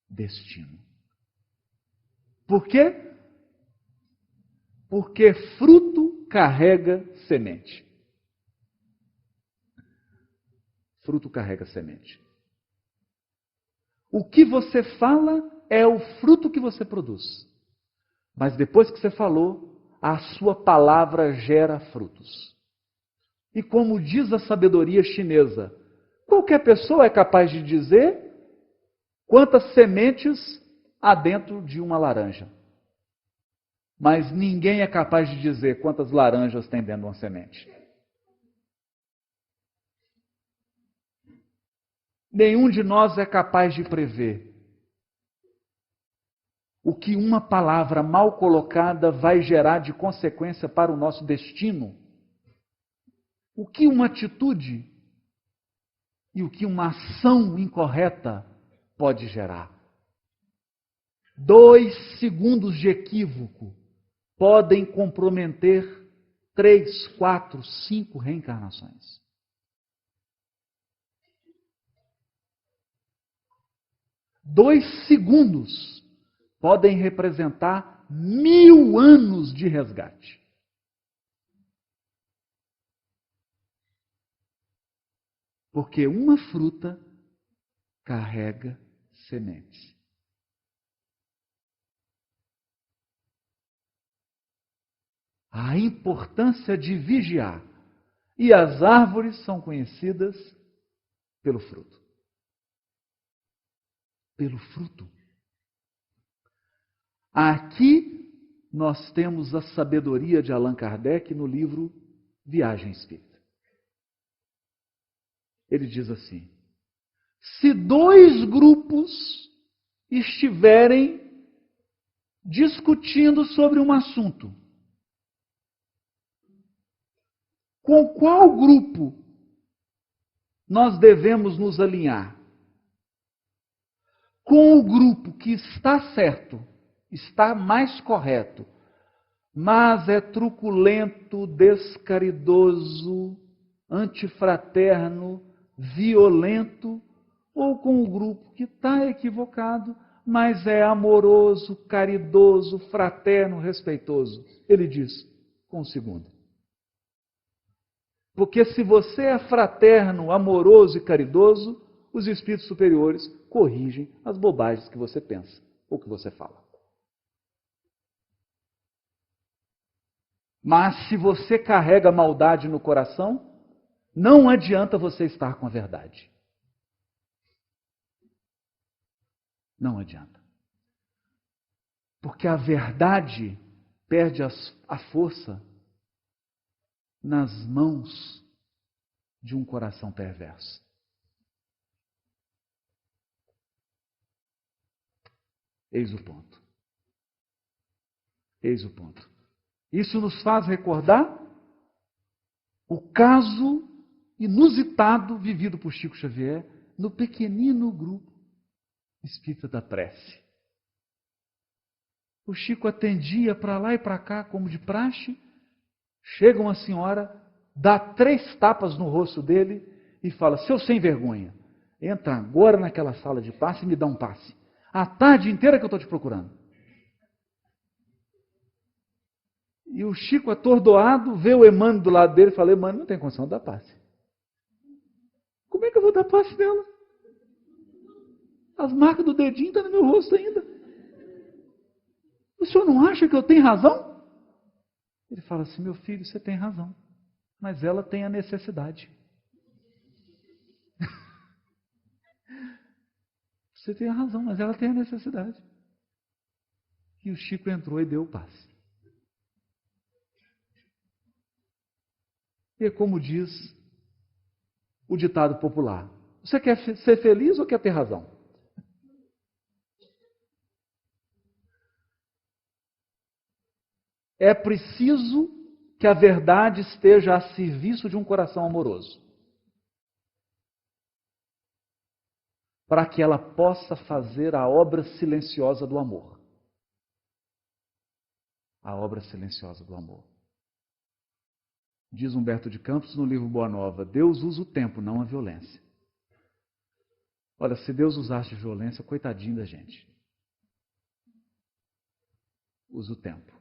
Destino. Por quê? Porque fruto carrega semente. Fruto carrega semente. O que você fala é o fruto que você produz. Mas depois que você falou, a sua palavra gera frutos. E como diz a sabedoria chinesa, qualquer pessoa é capaz de dizer quantas sementes há dentro de uma laranja. Mas ninguém é capaz de dizer quantas laranjas tem dentro de uma semente. Nenhum de nós é capaz de prever o que uma palavra mal colocada vai gerar de consequência para o nosso destino. O que uma atitude e o que uma ação incorreta pode gerar. 2 segundos de equívoco podem comprometer 3, 4, 5 reencarnações. Dois segundos podem representar 1000 anos de resgate. Porque uma fruta carrega sementes. A importância de vigiar. E as árvores são conhecidas pelo fruto. Pelo fruto. Aqui nós temos a sabedoria de Allan Kardec no livro Viagem Espírita. Ele diz assim: se 2 grupos estiverem discutindo sobre um assunto, com qual grupo nós devemos nos alinhar? Com o grupo que está certo, está mais correto, mas é truculento, descaridoso, antifraterno, violento, ou com o grupo que está equivocado, mas é amoroso, caridoso, fraterno, respeitoso? Ele diz, com o segundo. Porque se você é fraterno, amoroso e caridoso, os espíritos superiores corrigem as bobagens que você pensa ou que você fala. Mas se você carrega maldade no coração, não adianta você estar com a verdade. Não adianta. Porque a verdade perde a força nas mãos de um coração perverso. Eis o ponto. Eis o ponto. Isso nos faz recordar o caso inusitado vivido por Chico Xavier no pequenino grupo espírita da prece. O Chico atendia para lá e para cá como de praxe. Chega uma senhora, dá 3 tapas no rosto dele e fala: seu sem vergonha, entra agora naquela sala de passe e me dá um passe. A tarde inteira que eu estou te procurando. E o Chico, atordoado, vê o Emmanuel do lado dele e fala: Emmanuel, não tem condição de dar passe. Como é que eu vou dar passe nela? As marcas do dedinho estão no meu rosto ainda. O senhor não acha que eu tenho razão? Ele fala assim: meu filho, você tem razão, mas ela tem a necessidade. Você tem a razão, mas ela tem a necessidade. E o Chico entrou e deu o passe. E é como diz o ditado popular: você quer ser feliz ou quer ter razão? É preciso que a verdade esteja a serviço de um coração amoroso, para que ela possa fazer a obra silenciosa do amor. A obra silenciosa do amor. Diz Humberto de Campos no livro Boa Nova: Deus usa o tempo, não a violência. Olha, se Deus usasse violência, coitadinho da gente. Usa o tempo.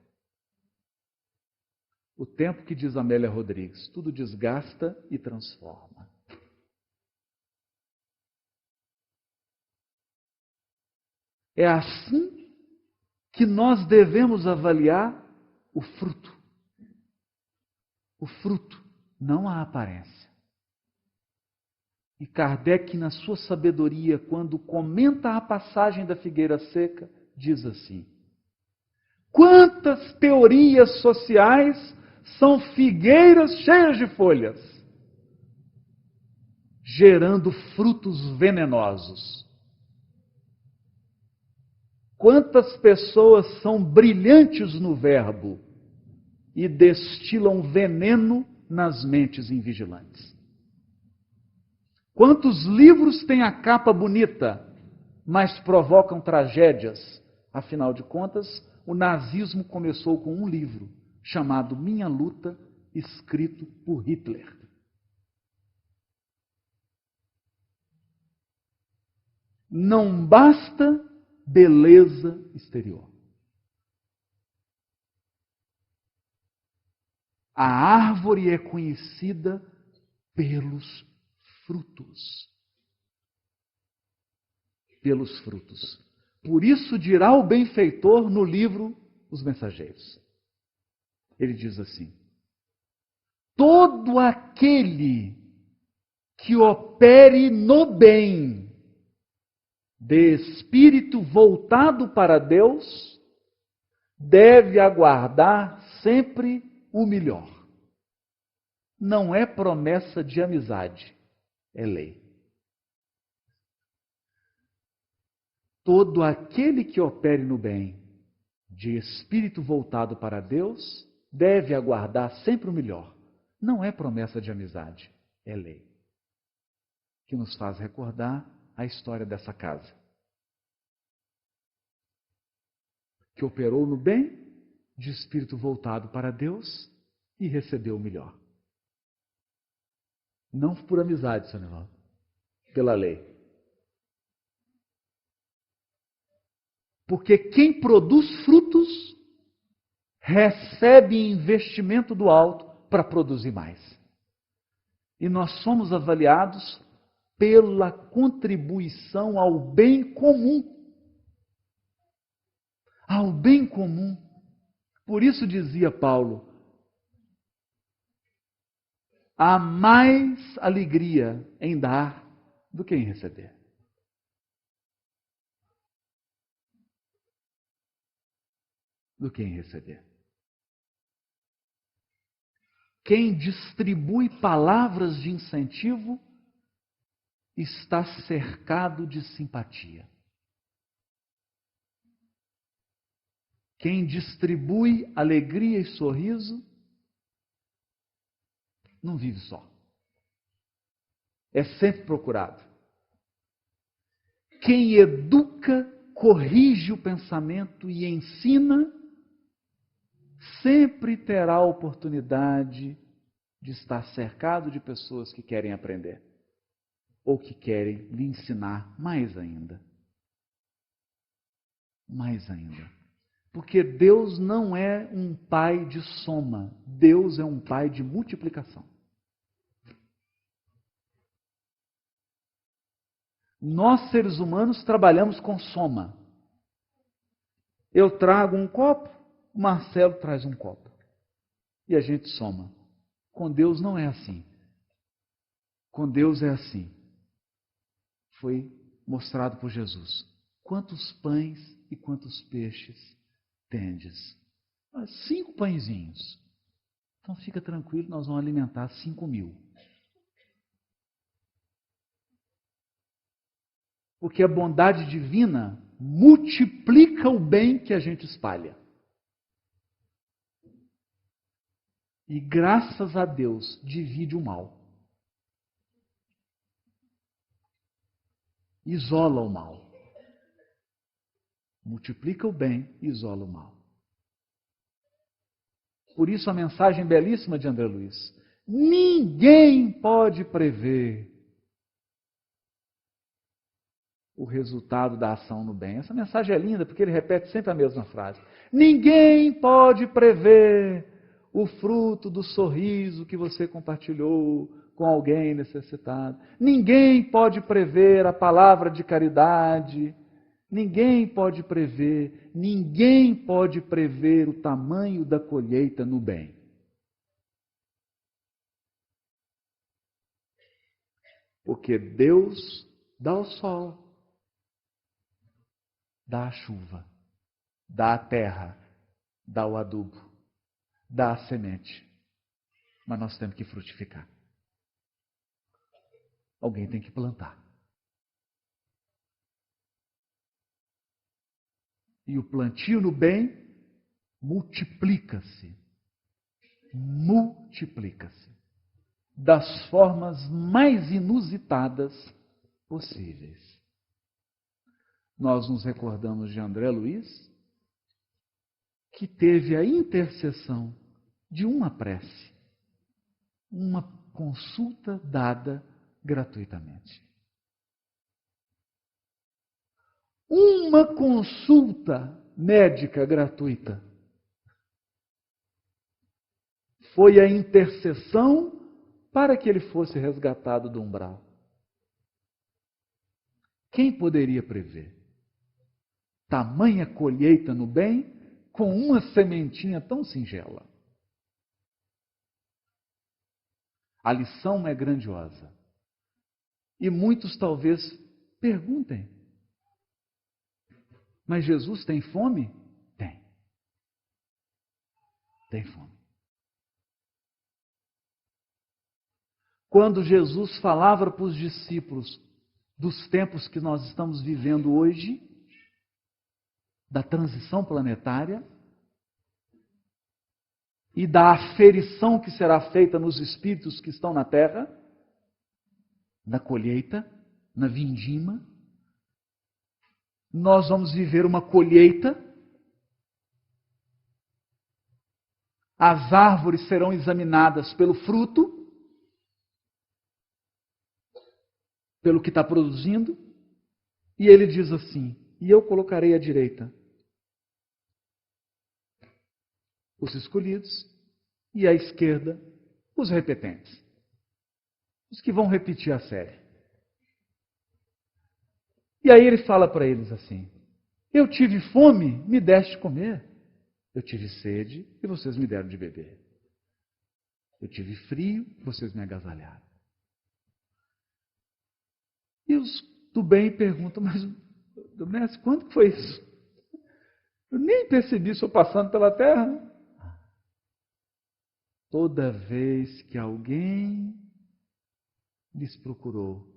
O tempo que, diz Amélia Rodrigues, tudo desgasta e transforma. É assim que nós devemos avaliar o fruto. O fruto, não a aparência. E Kardec, na sua sabedoria, quando comenta a passagem da figueira seca, diz assim: quantas teorias sociais são figueiras cheias de folhas, gerando frutos venenosos. Quantas pessoas são brilhantes no verbo e destilam veneno nas mentes invigilantes. Quantos livros têm a capa bonita, mas provocam tragédias? Afinal de contas, o nazismo começou com um livro chamado Minha Luta, escrito por Hitler. Não basta beleza exterior. A árvore é conhecida pelos frutos. Pelos frutos. Por isso dirá o benfeitor no livro Os Mensageiros. Ele diz assim: todo aquele que opere no bem, de espírito voltado para Deus, deve aguardar sempre o melhor. Não é promessa de amizade, é lei. Todo aquele que opere no bem, de espírito voltado para Deus, deve aguardar sempre o melhor. Não é promessa de amizade, é lei. Que nos faz recordar a história dessa casa. Que operou no bem, de espírito voltado para Deus, e recebeu o melhor. Não por amizade, Sr. Nivaldo, pela lei. Porque quem produz frutos recebe investimento do alto para produzir mais. E nós somos avaliados pela contribuição ao bem comum. Ao bem comum. Por isso dizia Paulo: há mais alegria em dar do que em receber. Do que em receber. Quem distribui palavras de incentivo está cercado de simpatia. Quem distribui alegria e sorriso não vive só. É sempre procurado. Quem educa, corrige o pensamento e ensina, sempre terá a oportunidade de estar cercado de pessoas que querem aprender ou que querem lhe ensinar mais ainda. Mais ainda. Porque Deus não é um pai de soma, Deus é um pai de multiplicação. Nós, seres humanos, trabalhamos com soma. Eu trago um copo, o Marcelo traz um copo. E a gente soma. Com Deus não é assim. Com Deus é assim. Foi mostrado por Jesus. Quantos pães e quantos peixes tendes? 5 pãezinhos. Então fica tranquilo, nós vamos alimentar 5.000. Porque a bondade divina multiplica o bem que a gente espalha. e, graças a Deus, divide o mal. Isola o mal. Multiplica o bem e isola o mal. Por isso a mensagem belíssima de André Luiz. Ninguém pode prever o resultado da ação no bem. Essa mensagem é linda porque ele repete sempre a mesma frase. Ninguém pode prever o fruto do sorriso que você compartilhou com alguém necessitado. Ninguém pode prever a palavra de caridade. Ninguém pode prever o tamanho da colheita no bem. Porque Deus dá o sol, dá a chuva, dá a terra, dá o adubo, dá a semente. Mas nós temos que frutificar. Alguém tem que plantar. E o plantio no bem multiplica-se. Multiplica-se. Das formas mais inusitadas possíveis. Nós nos recordamos de André Luiz, que teve a intercessão de uma prece, uma consulta dada gratuitamente. Uma consulta médica gratuita foi a intercessão para que ele fosse resgatado do umbral. Quem poderia prever tamanha colheita no bem com uma sementinha tão singela? A lição é grandiosa. E muitos talvez perguntem: mas Jesus tem fome? Tem. Tem fome. Quando Jesus falava para os discípulos dos tempos que nós estamos vivendo hoje, da transição planetária e da aferição que será feita nos espíritos que estão na Terra, na colheita, na vindima, nós vamos viver uma colheita, as árvores serão examinadas pelo fruto, pelo que está produzindo, e ele diz assim: e eu colocarei à direita os escolhidos e à esquerda os repetentes, os que vão repetir a série. E aí ele fala para eles assim: eu tive fome, me deste comer. Eu tive sede e vocês me deram de beber. Eu tive frio, vocês me agasalharam. E os do bem perguntam: mas, mestre, quando que foi isso? Eu nem percebi o senhor passando pela terra. Toda vez que alguém lhes procurou,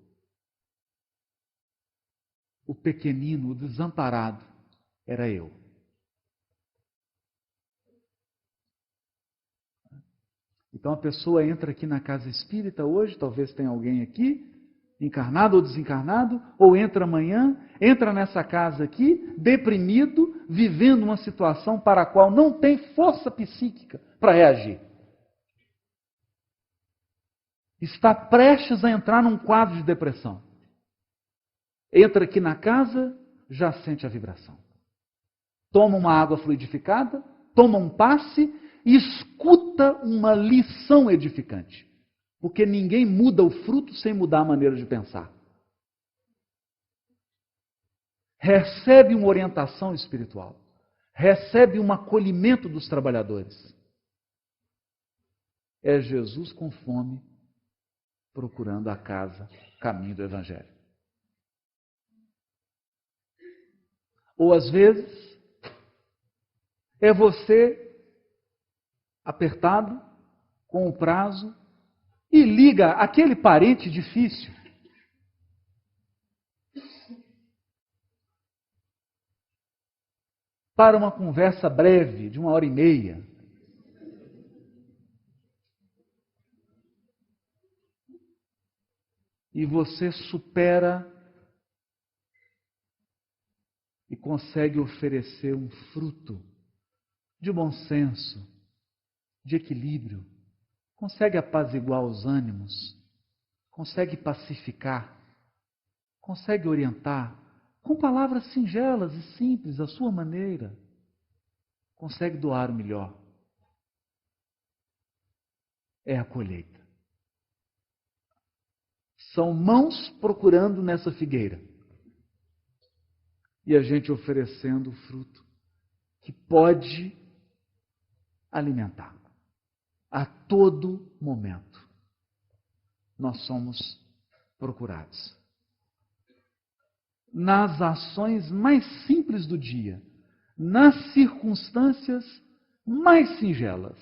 o pequenino, o desamparado, era eu. Então a pessoa entra aqui na casa espírita hoje, talvez tenha alguém aqui, encarnado ou desencarnado, ou entra amanhã, entra nessa casa aqui, deprimido, vivendo uma situação para a qual não tem força psíquica para reagir. Está prestes a entrar num quadro de depressão. Entra aqui na casa, já sente a vibração. Toma uma água fluidificada, toma um passe e escuta uma lição edificante. Porque ninguém muda o fruto sem mudar a maneira de pensar. Recebe uma orientação espiritual. Recebe um acolhimento dos trabalhadores. É Jesus com fome, procurando a casa, caminho do Evangelho. Ou às vezes, é você apertado, com o prazo, e liga aquele parente difícil. Para uma conversa breve, de 1h30. e você supera e consegue oferecer um fruto de bom senso, de equilíbrio, consegue apaziguar os ânimos, consegue pacificar, consegue orientar com palavras singelas e simples, à sua maneira, consegue doar o melhor. É a colheita. São mãos procurando nessa figueira e a gente oferecendo o fruto que pode alimentar a todo momento. Nós somos procurados. Nas ações mais simples do dia, nas circunstâncias mais singelas.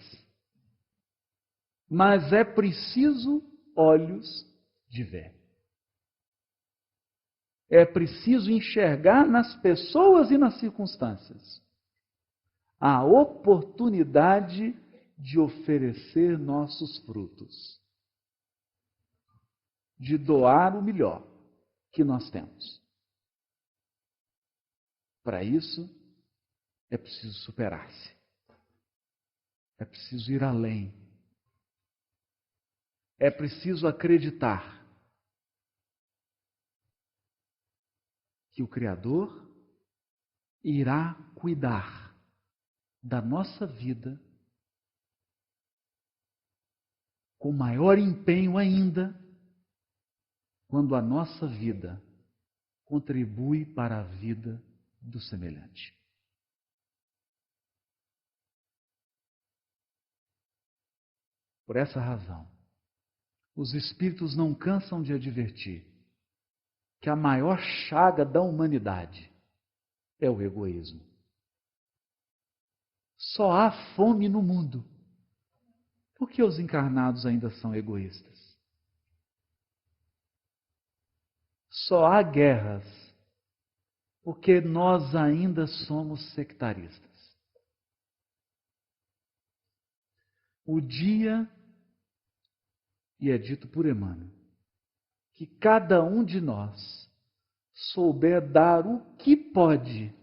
Mas é preciso olhos de ver. É preciso enxergar nas pessoas e nas circunstâncias a oportunidade de oferecer nossos frutos, de doar o melhor que nós temos. Para isso, é preciso superar-se. É preciso ir além. É preciso acreditar que o Criador irá cuidar da nossa vida com maior empenho ainda quando a nossa vida contribui para a vida do semelhante. Por essa razão, os Espíritos não cansam de advertir que a maior chaga da humanidade é o egoísmo. Só há fome no mundo porque os encarnados ainda são egoístas. Só há guerras porque nós ainda somos sectaristas. O dia, e é dito por Emmanuel, que cada um de nós souber dar o que pode,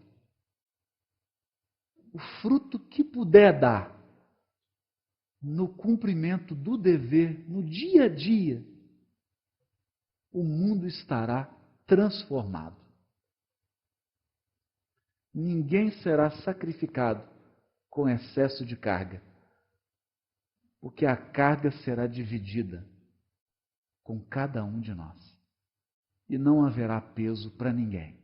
o fruto que puder dar, no cumprimento do dever, no dia a dia, o mundo estará transformado. Ninguém será sacrificado com excesso de carga, porque a carga será dividida com cada um de nós e não haverá peso para ninguém.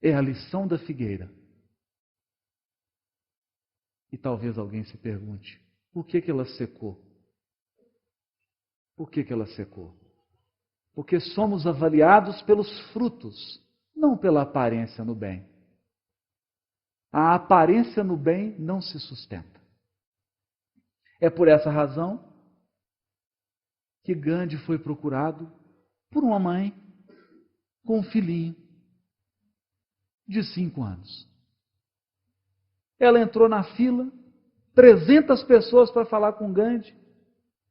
É a lição da figueira. E talvez alguém se pergunte, por que ela secou? Por que ela secou? Porque somos avaliados pelos frutos, não pela aparência no bem. A aparência no bem não se sustenta. É por essa razão que Gandhi foi procurado por uma mãe com um filhinho de 5 anos. Ela entrou na fila, 300 pessoas para falar com Gandhi.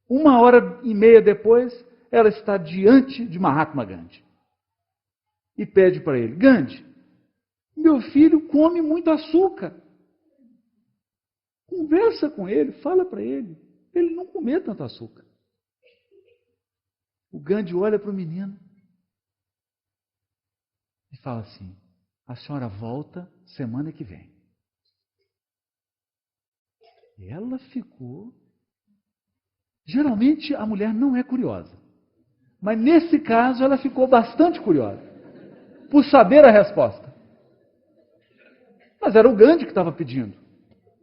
1h30 depois, ela está diante de Mahatma Gandhi. E pede para ele, Gandhi, meu filho come muito açúcar. Conversa com ele, fala para ele não comer tanto açúcar. O Gandhi olha para o menino e fala assim, a senhora volta semana que vem. E ela ficou... Geralmente a mulher não é curiosa, mas nesse caso ela ficou bastante curiosa, por saber a resposta. Mas era o Gandhi que estava pedindo.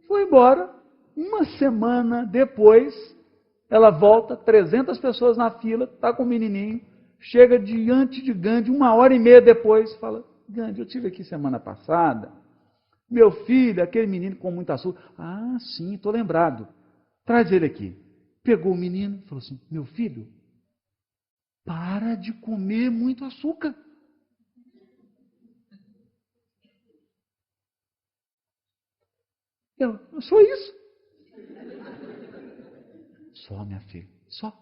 Foi embora, 1 semana depois, ela volta, 300 pessoas na fila, está com o menininho, chega diante de Gandhi, 1h30 depois, fala, Gandhi, eu estive aqui semana passada, meu filho, aquele menino com muito açúcar. Ah, sim, estou lembrado. Traz ele aqui. Pegou o menino e falou assim, meu filho, para de comer muito açúcar. Só isso? Só, minha filha, só.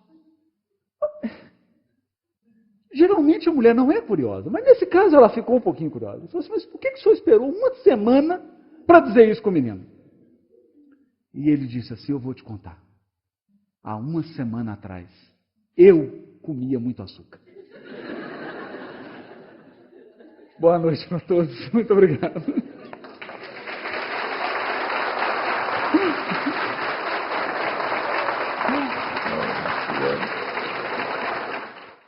Geralmente a mulher não é curiosa, mas nesse caso ela ficou um pouquinho curiosa. Ela falou assim, mas por que o senhor esperou uma semana para dizer isso com o menino? E ele disse assim, eu vou te contar. Há uma semana atrás, eu comia muito açúcar. Boa noite para todos. Muito obrigado.